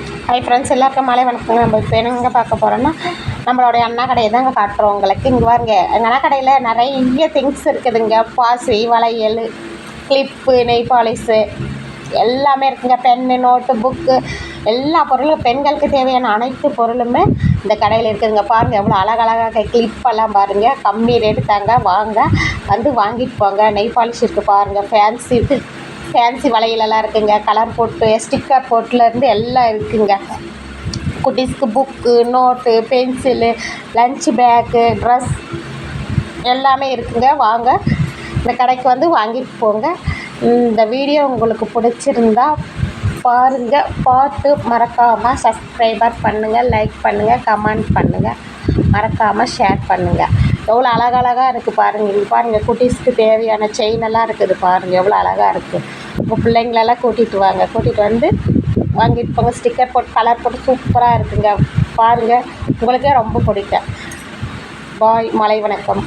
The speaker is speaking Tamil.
ஹை ஃப்ரெண்ட்ஸ், எல்லாருக்கும் மாலை வணக்கங்க. நம்ம இப்போ என்னங்க பார்க்க போகிறோன்னா, நம்மளுடைய அண்ணா கடையை தாங்க காட்டுறோம் உங்களுக்கு. இங்கே பாருங்க, எங்கள் அண்ணா கடையில் நிறைய திங்ஸ் இருக்குதுங்க. பாசி, வளையல், கிளிப்பு, நெய் பாலிஷு எல்லாமே இருக்குங்க. பென்னு, நோட்டு, புக்கு எல்லா பொருளும் பெண்களுக்கு தேவையான அனைத்து பொருளுமே இந்த கடையில் இருக்குதுங்க. பாருங்கள் எவ்வளோ அழகழகாக கிளிப்பெல்லாம் பாருங்கள். கம்மி ரேட்டு தாங்க, வாங்க வந்து வாங்கிட்டு போங்க. நெய் பாலிஷ் இருக்குது பாருங்கள். ஃபேன்சி வளையலெல்லாம் இருக்குதுங்க. கலர் போட்டு ஸ்டிக்கர் போட்டுலேருந்து எல்லாம் இருக்குதுங்க. குட்டீஸ்க்கு book, note, pencil, lunch bag, dress எல்லாமே இருக்குதுங்க. வாங்க இந்த கடைக்கு வந்து வாங்கிட்டு போங்க. இந்த வீடியோ உங்களுக்கு பிடிச்சிருந்தா பாருங்கள். பார்த்து மறக்காமல் சப்ஸ்கிரைபர் பண்ணுங்கள், லைக் பண்ணுங்கள், கமெண்ட் பண்ணுங்கள், மறக்காமல் ஷேர் பண்ணுங்கள். எவ்வளோ அழகழகாக இருக்குது பாருங்கள். இது பாருங்கள், குட்டீஸ்க்கு தேவையான செயினெல்லாம் இருக்குது பாருங்கள், எவ்வளோ அழகாக இருக்குது. உங்கள் பிள்ளைங்களெல்லாம் கூட்டிகிட்டு வாங்க, கூட்டிகிட்டு வந்து வாங்கிட்டு போங்க. ஸ்டிக்கர் போட்டு கலர் போட்டு சூப்பராக இருக்குங்க. பாருங்கள், உங்களுக்கே ரொம்ப பிடிக்கும். பாய், மலை வணக்கம்.